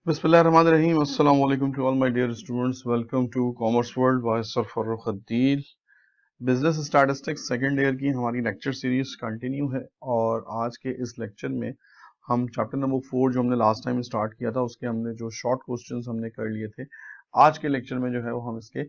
Bismillahirrahmanirrahim. Assalamu alaikum to all my dear students. Welcome to Commerce World by Sir Farooq Adil. Business statistics second year की हमारी lecture series continue है और आज के इस lecture में हम चैप्टर नंबर 4 जो हमने लास्ट टाइम स्टार्ट किया था उसके हमने जो शॉर्ट क्वेश्चंस हमने कर लिए थे, आज के लेक्चर में जो है वो हम इसके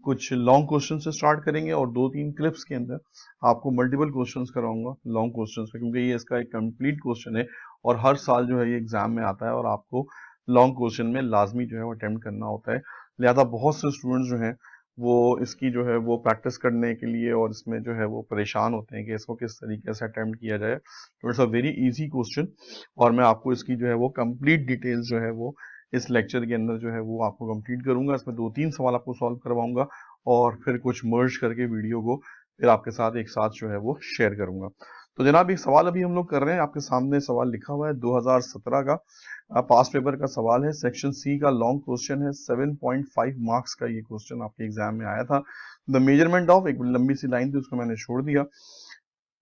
कुछ लॉन्ग क्वेश्चन से स्टार्ट करेंगे और 2-3 क्लिप्स के अंदर आपको मल्टीपल क्वेश्चंस कराऊंगा लॉन्ग क्वेश्चंस पे, क्योंकि ये इसका एक कंप्लीट क्वेश्चन है और हर साल जो है ये एग्जाम में आता है और आपको लॉन्ग क्वेश्चन में लाजमी जो है वो अटेम्प्ट करना होता है। लिहाजा बहुत से स्टूडेंट्स जो हैं वो इसकी जो है वो प्रैक्टिस करने के लिए और इसमें जो है वो परेशान होते हैं कि इसको किस तरीके से अटेम्प्ट किया जाए। तो it's a very easy question और मैं आपको इसकी जो है वो कंप्लीट डिटेल्स जो है वो इस लेक्चर के अंदर जो है वो आपको कंप्लीट करूंगा। इसमें 2-3 सवाल आपको सॉल्व करवाऊंगा और फिर कुछ मर्ज करके वीडियो को फिर आपके साथ एक साथ जो है वो शेयर करूंगा। तो जनाब एक सवाल अभी हम लोग कर रहे हैं, आपके सामने सवाल लिखा हुआ है 2017 का पास्ट पेपर का सवाल है, सेक्शन सी का लॉन्ग क्वेश्चन है, 7.5 मार्क्स का ये क्वेश्चन आपके एग्जाम में आया था। द मेजरमेंट ऑफ, एक लंबी सी लाइन थी उसको मैंने छोड़ दिया।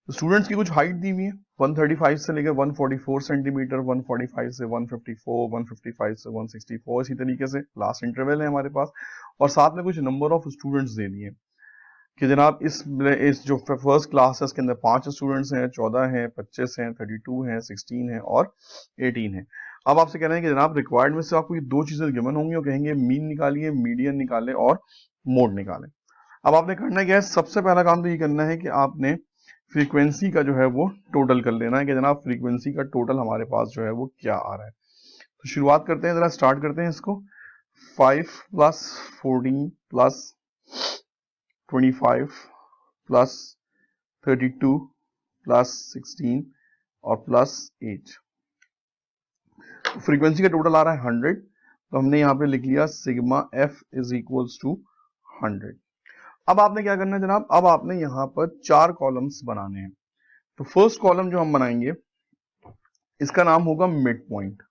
स्टूडेंट्स की कुछ हाइट दी हुई है 135 से लेकर 144 सेंटीमीटर, 145 से 154, 155 से 164, इसी तरीके से लास्ट इंटरवल है हमारे पास। और साथ में कुछ नंबर ऑफ स्टूडेंट्स दे दिए कि जनाब इस जो फर्स्ट क्लास है इसके अंदर 5 स्टूडेंट्स हैं, 14 हैं, 25 हैं, 32 हैं, 16 हैं और 18 हैं। अब आपसे कह रहे हैं कि जनाब रिक्वायर्ड में से आपको ये 2 चीजें गिवन होंगी और कहेंगे मीन निकालिए, मीडियन निकालें और मोड निकालें। अब आपने करना क्या है, सबसे पहला काम तो ये करना है कि आपने फ्रीक्वेंसी का जो है वो टोटल कर लेना है कि जनाब फ्रीक्वेंसी का टोटल हमारे पास जो है वो क्या आ रहा है। तो शुरुआत करते हैं, जरा स्टार्ट करते हैं इसको। 5 प्लस 14 प्लस 25 प्लस 32 प्लस 16 और प्लस 8। फ्रीक्वेंसी का टोटल आ रहा है 100, तो हमने यहाँ पे लिख लिया sigma F is equals to 100। अब आपने क्या करना है जनाब, अब आपने यहाँ पर 4 कॉलम्स बनाने हैं। तो फर्स्ट कॉलम जो हम बनाएंगे इसका नाम होगा मिड पॉइंट,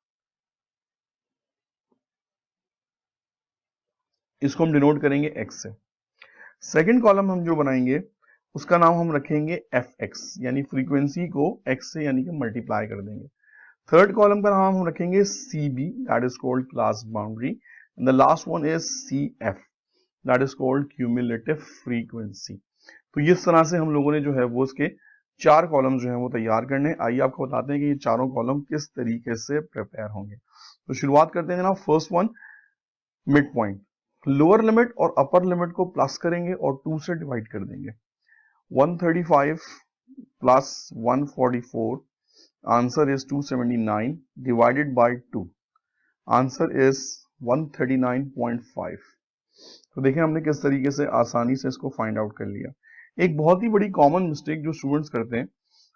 इसको हम डिनोट करेंगे एक्स से। सेकंड कॉलम हम जो बनाएंगे उसका नाम हम रखेंगे एफ एक्स, यानी फ्रीक्वेंसी को एक्स से यानी कि मल्टीप्लाई कर देंगे। थर्ड कॉलम का नाम हम रखेंगे C B, that is called class boundary, and the last one is C F, that is called cumulative frequency. तो इस तरह से हम लोगों ने जो है वो इसके 4 कॉलम जो है वो तैयार करने। आइए आपको बताते हैं कि ये चारों कॉलम किस तरीके से प्रिपेयर होंगे। तो शुरुआत करते हैं जनाब, first one mid point. Lower limit और अपर लिमिट को प्लस करेंगे और 2 से डिवाइड कर देंगे। 135 plus 144, answer is 279 divided by 2, answer is 139.5। तो देखिए हमने किस तरीके से आसानी से इसको फाइंड आउट कर लिया। एक बहुत ही बड़ी कॉमन मिस्टेक जो स्टूडेंट्स करते हैं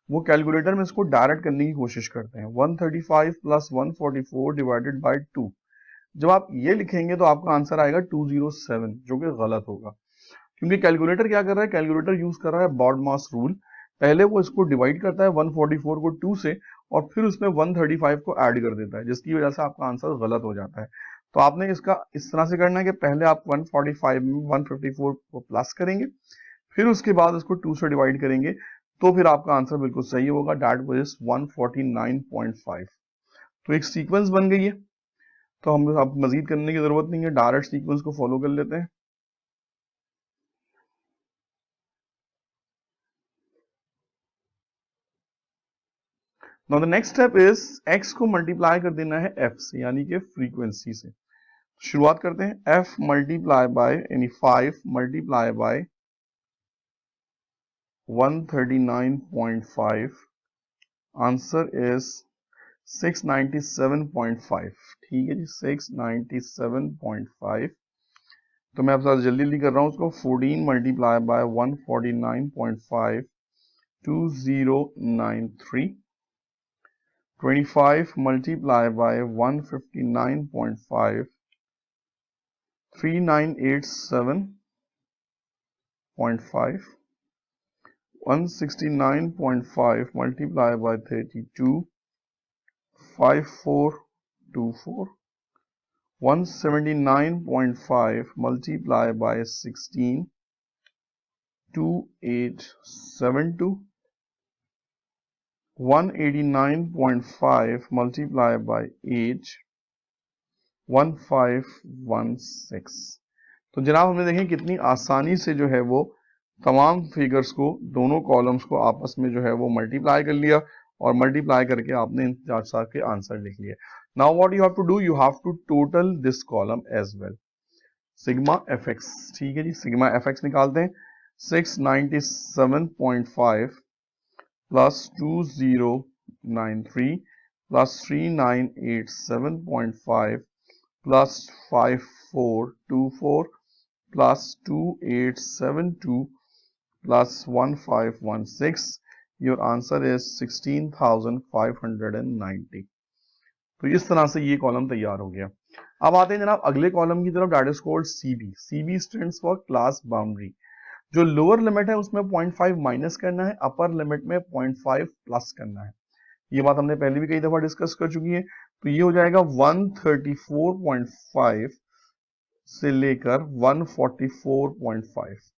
वो कैलकुलेटर में इसको डायरेक्ट करने की कोशिश करते हैं। 135 प्लस 144 डिवाइडेड बाय 2, जब आप ये लिखेंगे तो आपका आंसर आएगा 207, जो कि गलत होगा, क्योंकि कैलकुलेटर क्या कर रहा है, कैलकुलेटर यूज कर रहा है बॉड मास रूल। पहले वो इसको डिवाइड करता है 144 को 2 से और फिर उसमें 135 को ऐड कर देता है, जिसकी वजह से आपका आंसर गलत हो जाता है। तो आपने इसका इस तरह से करना है कि पहले आप 145 में 154 को प्लस करेंगे, फिर उसके बाद उसको 2 से डिवाइड करेंगे, तो फिर आपका आंसर बिल्कुल सही होगा, दैट वाज 149.5। तो एक सीक्वेंस बन गई है, तो हम अब मजीद करने की जरूरत नहीं है, डायरेक्ट सीक्वेंस को फॉलो कर लेते हैं। Now the next step is x को मल्टीप्लाई कर देना है f से, यानी कि फ्रीक्वेंसी से। शुरुआत करते हैं, f मल्टीप्लाई बाय यानी 5 मल्टीप्लाई बाय 139.5, आंसर इज 697.5। ठीक है जी, 697.5। तो मैं आपके साथ जल्दी जल्दी कर रहा हूं उसको। 14 multiply by 149.5, 2093। 25 multiplied by 159.5, 3987.5. 169.5 multiplied by 32, 5424. 179.5 multiplied by 16, 2872. 189.5 multiplied by 8, 1516। तो जनाब हमने देखें कितनी आसानी से जो है वो तमाम फिगर्स को, दोनों कॉलम्स को आपस में जो है वो मल्टीप्लाई कर लिया और मल्टीप्लाई करके आपने इन चार के आंसर लिख लिए। Now what you have to do, you have to total this column as well. Sigma F X, ठीक है जी, सिग्मा एफ एक्स निकालते हैं। 697.5 plus 2093 plus 3987.5 plus 5424 plus 2872 plus 1516, your answer is 16,590। तो इस तरह से ये कॉलम तैयार हो गया। अब आते हैं जनाब अगले कॉलम की तरफ, that is called CB. CB stands for class boundary. जो लोअर लिमिट है उसमें 0.5 माइनस करना है, अपर लिमिट में 0.5 प्लस करना है। ये बात हमने पहले भी कई दफा डिस्कस कर चुकी है। तो ये हो जाएगा 134.5 से लेकर 144.5,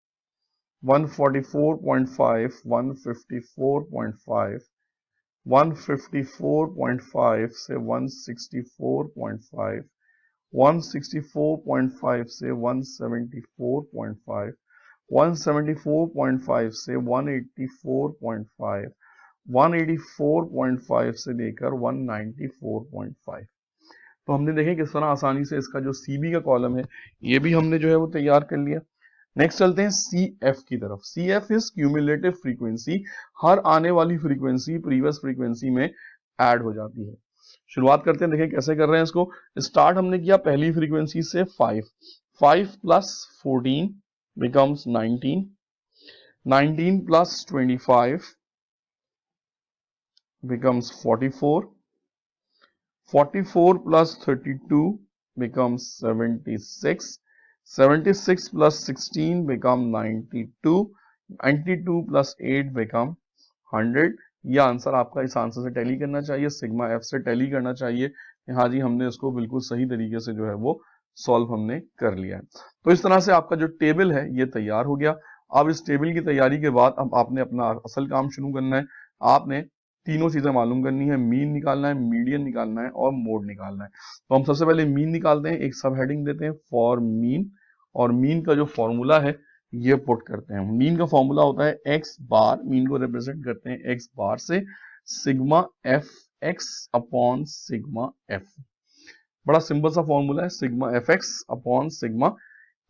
144.5, 154.5, 154.5 से 164.5, 164.5 से 174.5, 174.5 से 184.5, 184.5 से लेकर 194.5। तो हमने देखें किस तरह आसानी से इसका जो सीबी का कॉलम है ये भी हमने जो है वो तैयार कर लिया। नेक्स्ट चलते हैं सी एफ की तरफ। C F is cumulative frequency, हर आने वाली फ्रीक्वेंसी प्रीवियस फ्रीक्वेंसी में ऐड हो जाती है। शुरुआत करते हैं, देखें कैसे कर रहे हैं इसको। स्टार्ट हमने किया पहली फ्रीक्वेंसी से 5 plus 14 becomes 19, 19 plus 25 becomes 44, 44 plus 32 becomes 76, 76 plus 16 become 92, 92 plus 8 become 100। ये आंसर आपका इस आंसर से टैली करना चाहिए, सिग्मा एफ से टैली करना चाहिए। हाँ जी, हमने इसको बिल्कुल सही तरीके से जो है वो सॉल्व हमने कर लिया है। तो इस तरह से आपका जो टेबल है ये तैयार हो गया। अब इस टेबल की तैयारी के बाद अब आपने अपना असल काम शुरू करना है। आपने तीनों चीजें मालूम करनी है, मीन निकालना है, मीडियन निकालना है और मोड निकालना है। तो हम सबसे पहले मीन निकालते हैं, एक सब हेडिंग देते हैं फॉर मीन, और मीन का जो फॉर्मूला है ये पुट करते हैं। मीन का फॉर्मूला होता है एक्स बार, मीन को रिप्रेजेंट करते हैं एक्स बार से, sigma F x upon sigma F. बड़ा सिंपल सा फॉर्मूला है, sigma F x upon sigma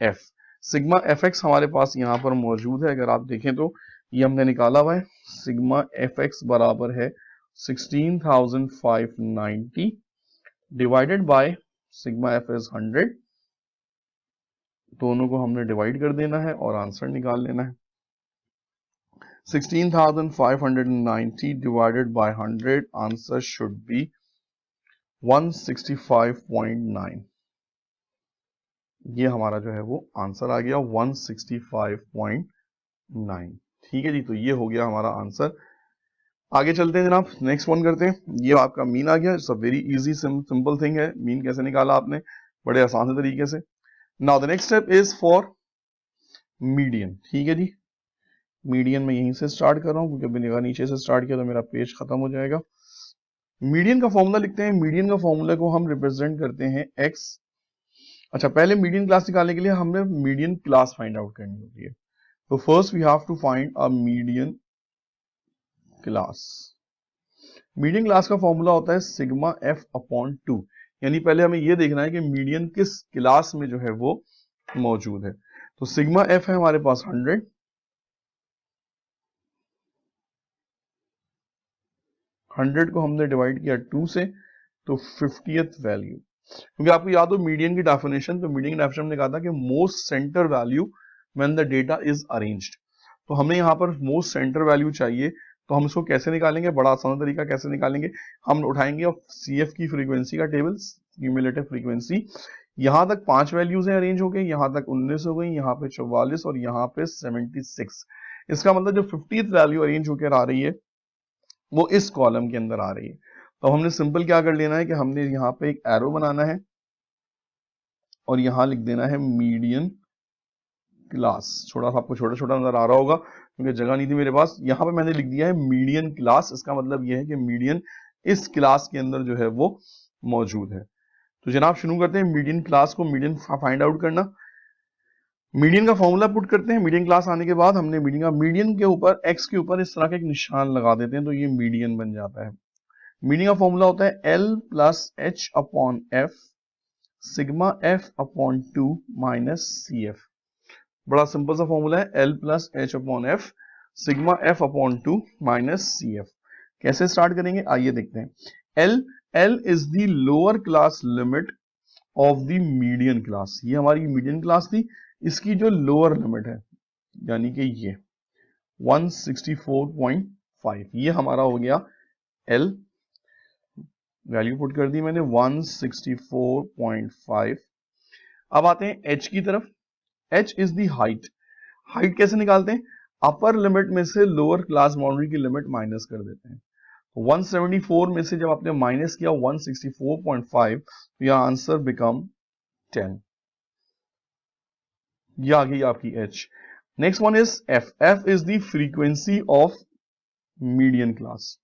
F. Sigma F x हमारे पास यहाँ पर मौजूद है, अगर आप देखें तो ये हमने निकाला हुआ है। सिग्मा एफ एक्स बराबर है 16,590 divided by sigma F is 100। दोनों को हमने डिवाइड कर देना है और आंसर निकाल लेना है। 16,590 divided by 100, answer should be 165.9। ये हमारा जो है वो आंसर आ गया 165.9। ठीक है जी, तो ये हो गया हमारा आंसर। आगे चलते हैं जनाब, नेक्स्ट वन करते हैं। ये आपका मीन आ गया, it's a very easy simple thing है। मीन कैसे निकाला आपने, बड़े आसान से तरीके से। Now the next step is for median. ठीक है जी, मीडियन में यहीं से स्टार्ट कर रहा हूं क्योंकि मैंने नीचे से स्टार्ट किया तो मेरा पेज खत्म हो जाएगा। मीडियन का फॉर्मूला लिखते हैं। मीडियन का फॉर्मूला को हम रिप्रेजेंट करते हैं एक्स। अच्छा, पहले मीडियन क्लास निकालने के लिए हमें मीडियन क्लास फाइंड आउट करनी होती है। तो first we have to find a median class. Median class का फॉर्मूला होता है सिग्मा एफ अपॉन 2, यानी पहले हमें यह देखना है कि मीडियन किस क्लास में जो है वो मौजूद है। तो सिग्मा एफ है हमारे पास 100, 100 को हमने डिवाइड किया 2 से, तो 50th वैल्यू। क्योंकि आपको याद हो मीडियन की डेफिनेशन, तो मीडियन की डेफिनेशन ने कहा था कि most centre value when the data is arranged. तो हमें यहाँ पर मोस्ट सेंटर वैल्यू चाहिए। तो हम इसको कैसे निकालेंगे, बड़ा आसान तरीका कैसे निकालेंगे, हम उठाएंगे सीएफ की फ्रीक्वेंसी का टेबल, क्यूमुलेटिव फ्रीक्वेंसी। यहां तक 5 वैल्यूज हैं अरेंज हो गई, यहां तक 19 हो गई, यहाँ पे 44 और यहाँ पे 76। इसका मतलब जो 50th वैल्यू अरेंज होकर आ रही है वो इस कॉलम के अंदर आ रही है। तो हमने सिंपल क्या कर लेना है कि हमने यहाँ पे एक एरो बनाना है और यहां लिख देना है मीडियन क्लास। छोटा सा आपको छोटा छोटा नजर आ रहा होगा क्योंकि जगह नहीं थी मेरे पास। यहाँ पे मैंने लिख दिया है मीडियन क्लास। इसका मतलब यह है कि मीडियन इस क्लास के अंदर जो है वो मौजूद है। तो जनाब शुरू करते हैं मीडियन क्लास को मीडियन फाइंड आउट करना। मीडियन का फॉर्मूला पुट करते हैं। मीडियन क्लास आने के बाद हमने मीडियन के ऊपर एक्स के ऊपर इस तरह का एक निशान लगा देते हैं, तो ये मीडियन बन जाता है। मीडियन का फॉर्मूला होता है L plus H upon F sigma F upon 2 minus C F. बड़ा सिंपल सा फॉर्मूला है, L plus H upon F sigma F upon 2 minus C F. कैसे स्टार्ट करेंगे आइए देखते हैं। L is the lower class limit of the median class. ये हमारी मीडियन क्लास थी, इसकी जो लोअर लिमिट है यानी कि ये 164.5, ये हमारा हो गया एल। वैल्यू पुट कर दी मैंने 164.5। अब आते हैं एच की तरफ। H is the height. Height कैसे निकालते हैं? अपर लिमिट में से लोअर क्लास बाउंड्री की लिमिट माइनस कर देते हैं। 174 में से जब आपने माइनस किया 164.5, तो यह आंसर बिकम 10। ये आ गई आपकी H. Next one is F. F is the frequency of median class.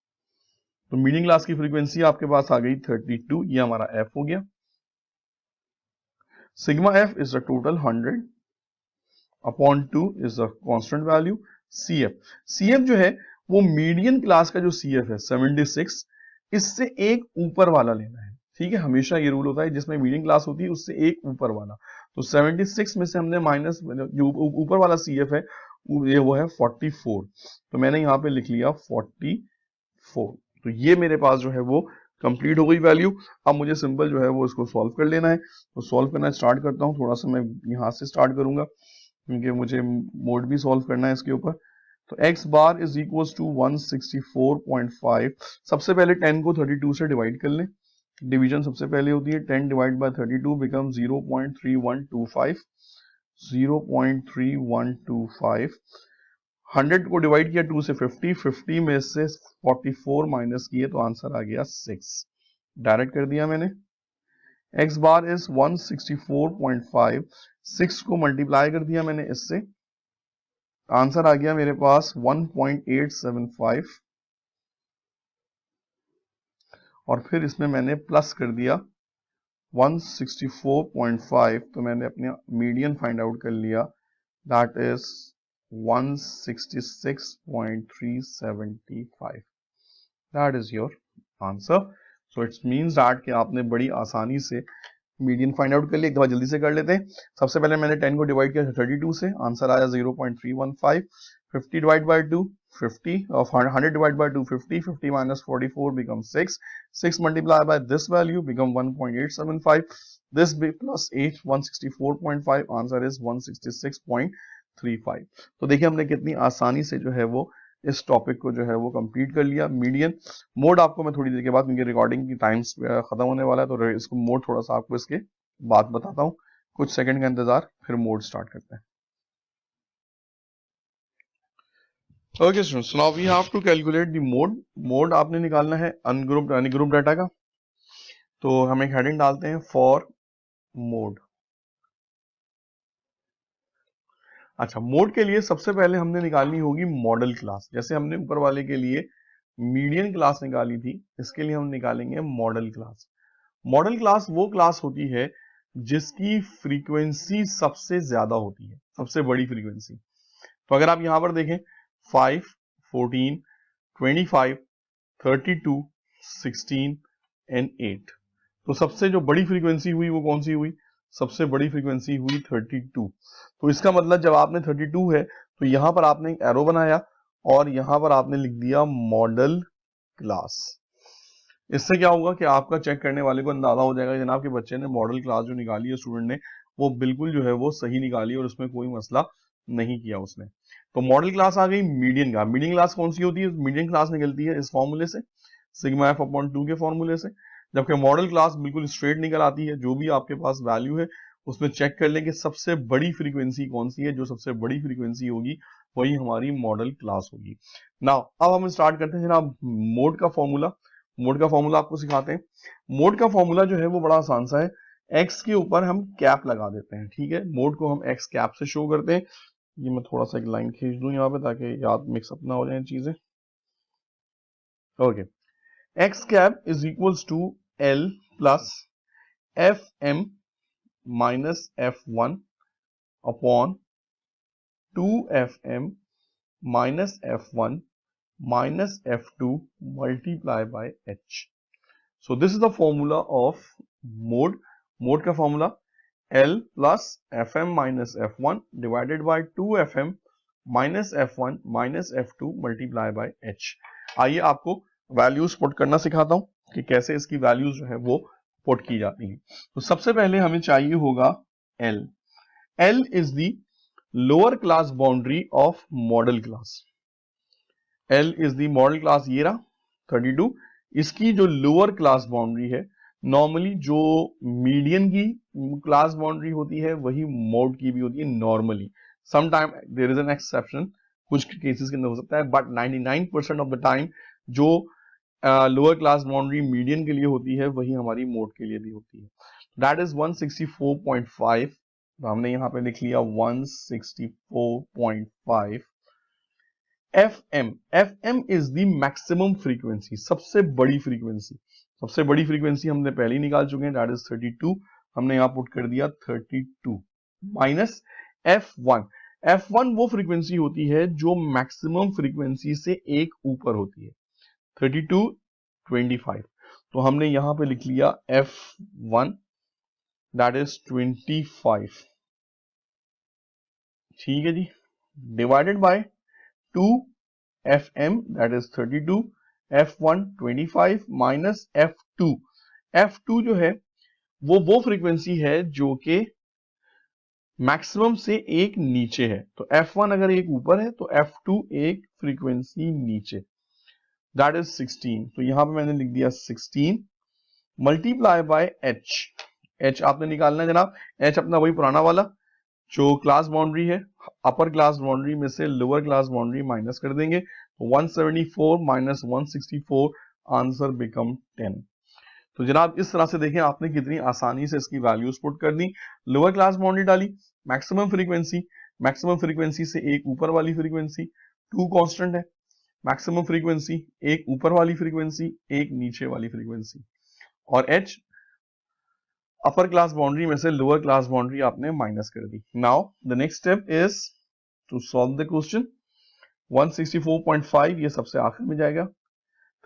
तो मीडियन क्लास की फ्रीक्वेंसी आपके पास आ गई 32, ये हमारा एफ हो गया। Sigma F is the total 100 upon 2 is the constant value. C F जो है वो मीडियन क्लास का जो सी एफ है 76, इससे एक ऊपर वाला लेना है। ठीक है, हमेशा ये रूल होता है जिसमें मीडियन क्लास होती है उससे एक ऊपर वाला। तो 76 में से हमने माइनस जो ऊपर वाला सी एफ है वो है 44, तो मैंने यहाँ पे लिख लिया 44। तो ये मेरे पास जो है वो कंप्लीट हो गई वैल्यू। अब मुझे सिंपल जो है वो इसको सॉल्व कर लेना है। तो सॉल्व करना स्टार्ट करता हूँ। थोड़ा सा मैं यहाँ से स्टार्ट करूंगा क्योंकि मुझे मोड भी सॉल्व करना है इसके ऊपर। तो x bar is equal to 164.5। सबसे पहले 10 को 32 से डिवाइड कर लें। डिवीजन सबसे पहले होती है, 10 डिवाइड बाय 32 बिकम 0.3125। 0.3125। 100 को डिवाइड किया 2 से 50 में से 44 माइनस किए तो आंसर आ गया 6। डायरेक्ट कर दिया मैंने। x bar is 164.5। 6 को मल्टीप्लाई कर दिया मैंने इससे, आंसर आ गया मेरे पास 1.875 और फिर इसमें मैंने प्लस कर दिया 164.5, तो मैंने अपने मीडियन फाइंड आउट कर लिया, that is 166.375। That is your answer. So it's means that कि आपने बड़ी आसानी से मीडियन फाइंड आउट कर लिया। एक दफा जल्दी से कर लेते हैं। सबसे पहले मैंने 10 को डिवाइड किया 32 से, आंसर आया 0.315। 50 डिवाइड बाय 2 50 और 100 divide by 2 50। 50 minus 44 become 6। 6 multiply by this value become 1.875। This plus 8 164.5, answer is 166.35। तो देखिए हमने कितनी आसानी से जो है वो इस टॉपिक को जो है वो कंप्लीट कर लिया। मीडियन मोड आपको मैं थोड़ी देर के बाद, क्योंकि रिकॉर्डिंग की टाइम्स खत्म होने वाला है, तो इसको मोड थोड़ा सा आपको इसके बाद बताता हूँ। कुछ सेकंड का इंतजार, फिर मोड स्टार्ट करते हैं। Okay students, now we have to calculate the mode. Mode आपने निकालना है अनग्रुप्ड यानी ग्रुप डाटा का। तो हम एक हेडिंग डालते हैं फॉर मोड। अच्छा, मोड के लिए सबसे पहले हमने निकालनी होगी मॉडल क्लास। जैसे हमने ऊपर वाले के लिए मीडियन क्लास निकाली थी, इसके लिए हम निकालेंगे मॉडल क्लास। मॉडल क्लास वो क्लास होती है जिसकी फ्रीक्वेंसी सबसे ज्यादा होती है, सबसे बड़ी फ्रीक्वेंसी। तो अगर आप यहां पर देखें 5, 14, 25, 32, 16 एंड 8, तो सबसे जो बड़ी फ्रीक्वेंसी हुई वो कौन सी हुई? सबसे बड़ी फ्रीक्वेंसी हुई 32। तो इसका मतलब जब आपने 32 है तो यहां पर आपने एक एरो बनाया और यहां पर आपने लिख दिया मॉडल क्लास। इससे क्या होगा कि आपका चेक करने वाले को अंदाजा हो जाएगा जनाब के बच्चे ने मॉडल क्लास जो निकाली है, स्टूडेंट ने वो बिल्कुल जो है वो सही निकाली और उसमें कोई मसला नहीं किया उसने। तो मॉडल क्लास आ गई मीडियन का। मीडियन क्लास कौन सी होती है? मीडियन क्लास निकलती है इस फॉर्मूले से, सिग्मा एफ अपॉन 2 के फॉर्मूले से। जबकि मॉडल क्लास बिल्कुल स्ट्रेट निकल आती है। जो भी आपके पास वैल्यू है उसमें चेक कर लें कि सबसे बड़ी फ्रीक्वेंसी कौन सी है। जो सबसे बड़ी फ्रीक्वेंसी होगी वही हमारी मॉडल क्लास होगी। नाउ अब हम स्टार्ट करते हैं जनाब मोड का फॉर्मूला। मोड का फॉर्मूला आपको सिखाते हैं। मोड का फॉर्मूला जो है वो बड़ा आसान सा है। एक्स के ऊपर हम कैप लगा देते हैं। ठीक है, मोड को हम एक्स कैप से शो करते हैं। ये मैं थोड़ा सा एक लाइन खींच दूं यहाँ पे ताकि याद मिक्सअप ना हो जाए चीजें। Okay, X cap is equals to L plus F M minus F1 upon 2FM minus F1 minus F2 multiply by H. So this is the formula of mode. Mode का formula L plus Fm minus F1 divided by 2Fm minus F1 minus F2 multiply by H. आइए आपको values put करना सिखाता हूं कि कैसे इसकी values जो है वो पुट की जाती है। तो सबसे पहले हमें चाहिए होगा L. L is the lower class boundary of model class. L is the modal class ये रहा 32। इसकी जो लोअर क्लास बाउंड्री है, नॉर्मली जो मीडियन की क्लास बाउंड्री होती है वही मोड की भी होती है normally. Sometime there is an exception, कुछ केसेस के अंदर हो सकता है, बट 99% ऑफ द टाइम जो लोअर क्लास बाउंड्री मीडियन के लिए होती है वही हमारी मोड के लिए भी होती है। That is 164.5। तो हमने यहाँ पे लिख लिया 164.5। FM is the maximum frequency, सबसे बड़ी फ्रीक्वेंसी। सबसे बड़ी फ्रीक्वेंसी हमने पहले ही निकाल चुके हैं, दैट इज 32। हमने यहां पुट कर दिया 32 माइनस F1। F1 वो फ्रीक्वेंसी होती है जो मैक्सिमम फ्रीक्वेंसी से एक ऊपर होती है, 32 25। तो हमने यहां पे लिख लिया F1 दैट इज 25, ठीक है जी, divided by 2FM that is 32, F1 25 minus F2। F2 जो है वो फ्रीक्वेंसी है जो कि मैक्सिमम से एक नीचे है। तो F1 अगर एक ऊपर है तो F2 एक फ्रीक्वेंसी नीचे, दैट इज 16। तो यहां पे मैंने लिख दिया 16 मल्टीप्लाई बाय H। H आपने निकालना है जनाब। H अपना वही पुराना वाला जो क्लास बाउंड्री है, अपर क्लास बाउंड्री में से लोअर क्लास बाउंड्री माइनस कर देंगे, 174 माइनस 164 आंसर बिकम 10। तो जनाब इस तरह से देखें आपने कितनी आसानी से इसकी वैल्यूज पुट कर दी। लोअर क्लास बाउंड्री डाली, मैक्सिमम फ्रीक्वेंसी से एक ऊपर वाली फ्रीक्वेंसी, 2 कांस्टेंट है, मैक्सिमम फ्रीक्वेंसी एक ऊपर वाली फ्रीक्वेंसी एक नीचे वाली फ्रीक्वेंसी, और H अपर क्लास बाउंड्री में से लोअर क्लास बाउंड्री आपने माइनस कर दी। Now the next step is to solve the question. 164.5 ये सबसे आखिर में जाएगा,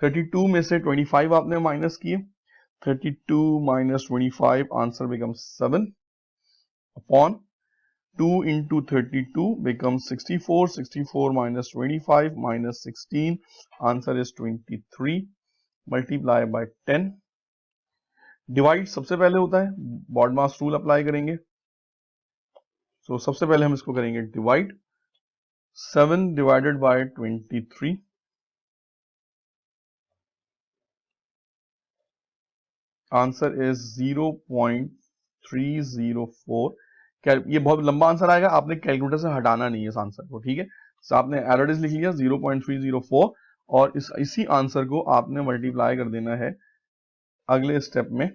32 में से 25 आपने माइनस किए, 32 minus 25 answer becomes 7 upon 2 into 32 becomes 64, 64 minus 25 minus 16 answer is 23 multiply by 10। Divide सबसे पहले होता है, बॉडमास रूल अप्लाई करेंगे। सो सबसे पहले हम इसको करेंगे divide, 7 divided by 23 answer is 0.304। ये बहुत लंबा आंसर आएगा, आपने कैलकुलेटर से हटाना नहीं है इस आंसर को, ठीक है। तो आपने एरर लिख लिया 0.304 और इसी आंसर को आपने मल्टीप्लाई कर देना है अगले स्टेप में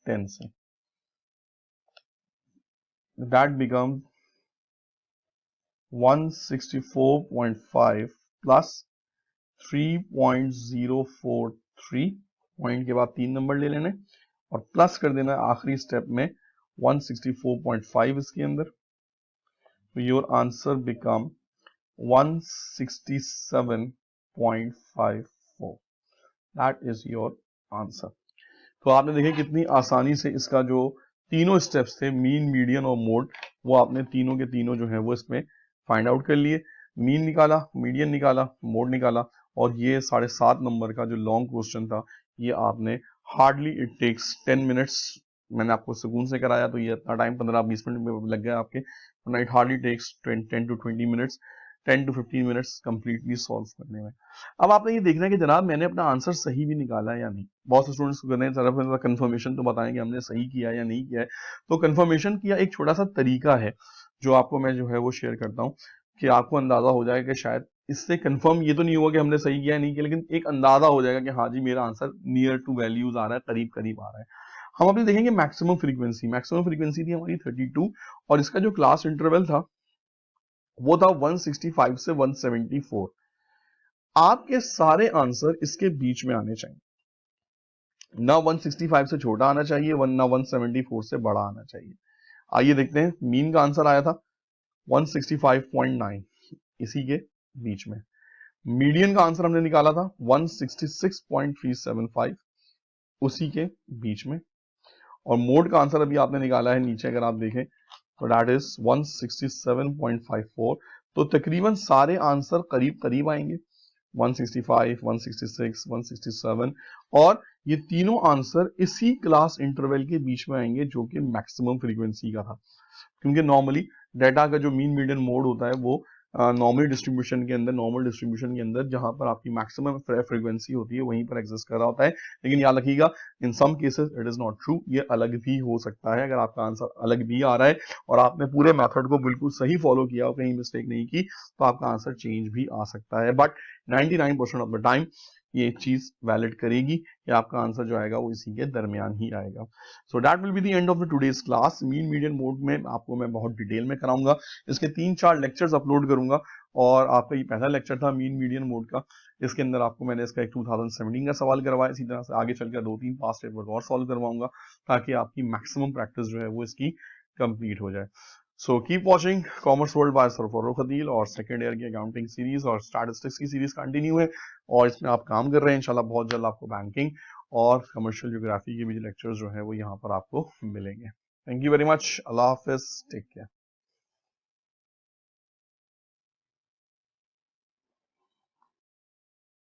10 से, दैट बिकम 164.5 प्लस 3.043, पॉइंट के बाद 3 नंबर ले लेने और प्लस कर देना आखिरी स्टेप में 164.5 इसके अंदर। तो your answer become 167.54, that is your answer. तो आपने देखे कितनी आसानी से इसका जो तीनों स्टेप्स थे, मीन, मीडियन और मोड, वो आपने तीनों के तीनों जो है वो इसमें फाइंड आउट कर लिए। मीन निकाला, मीडियन निकाला, मोड निकाला, और ये 7.5 नंबर का जो लॉन्ग क्वेश्चन था ये आपने हार्डली इट टेक्स 10 मिनट्स, मैंने आपको सुकून से कराया तो ये इतना टाइम 15-20 मिनट में लग गया आपके, it hardly takes 10 to 20 minutes, 10 to 15 minutes completely solve करने में। अब आपने ये देखना है कि जनाब मैंने अपना आंसर सही भी निकाला है या नहीं। बहुत से स्टूडेंट्स को करने तरफ कंफर्मेशन तो बताएं कि हमने सही किया या नहीं किया है। तो कंफर्मेशन किया एक छोटा सा तरीका है जो आपको मैं जो है वो शेयर करता हूँ कि आपको अंदाजा हो जाए कि शायद इससे कंफर्म ये तो नहीं हुआ कि हमने सही किया नहीं किया, लेकिन एक अंदाजा हो जाएगा कि हाँ जी मेरा आंसर नियर टू वैल्यूज आ रहा है, करीब करीब आ रहा है। हम अपने देखेंगे मैक्सिमम फ्रीक्वेंसी थी हमारी 32 और इसका जो क्लास इंटरवल था वो था 165 से 174। आपके सारे आंसर इसके बीच में आने चाहिए। ना 165 से छोटा आना चाहिए, ना 174 से बड़ा आना चाहिए। आइए देखते हैं, मीन का आंसर आया था 165.9, इसी के बीच में। मीडियन का आंसर हमने निकाला था 166.375, उसी के बीच में। और मोड का आंसर अभी आपने निकाला है नीचे, अगर आप देखें तो दैट इज 167.54। तो तकरीबन सारे आंसर करीब करीब आएंगे, 165, 166, 167, और ये तीनों आंसर इसी क्लास इंटरवल के बीच में आएंगे जो कि मैक्सिमम फ्रीक्वेंसी का था। क्योंकि नॉर्मली डाटा का जो मीन मीडियन मोड होता है वो नॉर्मल डिस्ट्रीब्यूशन के अंदर जहां पर आपकी मैक्सिमम फ्रीक्वेंसी होती है वहीं पर एग्जिस्ट कर रहा होता है। लेकिन याद रखिएगा, in some cases it is not true, ये अलग भी हो सकता है। अगर आपका आंसर अलग भी आ रहा है और आपने पूरे मेथड को बिल्कुल सही फॉलो किया और कहीं मिस्टेक नहीं की, तो आपका आंसर चेंज भी आ सकता है। बट 99% ऑफ द टाइम ये चीज वैलिड करेगी कि आपका आंसर जो आएगा वो इसी के दरमियान ही आएगा। So that will be the end of the today's class. Mean median mode में आपको मैं बहुत डिटेल में कराऊंगा, इसके 3-4 लेक्चर्स अपलोड करूंगा। और आपका ये पहला लेक्चर था मीन मीडियन मोड का, इसके अंदर आपको मैंने इसका एक 2017 का सवाल करवाया। इसी तरह से आगे चलकर 2-3 पास्ट पेपर और सॉल्व करवाऊंगा, ताकि आपकी मैक्सिमम प्रैक्टिस जो है वो इसकी कंप्लीट हो जाए। So keep watching commerce world by sir Farrukh Adeel, और सेकेंड ईयर की अकाउंटिंग सीरीज और स्टैटिस्टिक्स की सीरीज कंटिन्यू है, और इसमें आप काम कर रहे हैं। इंशाल्लाह बहुत जल्द आपको बैंकिंग और कमर्शियल ज्योग्राफी के भी लेक्चर्स जो है वो यहाँ पर आपको मिलेंगे। Thank you very much. अल्लाह हाफिज, टेक केयर।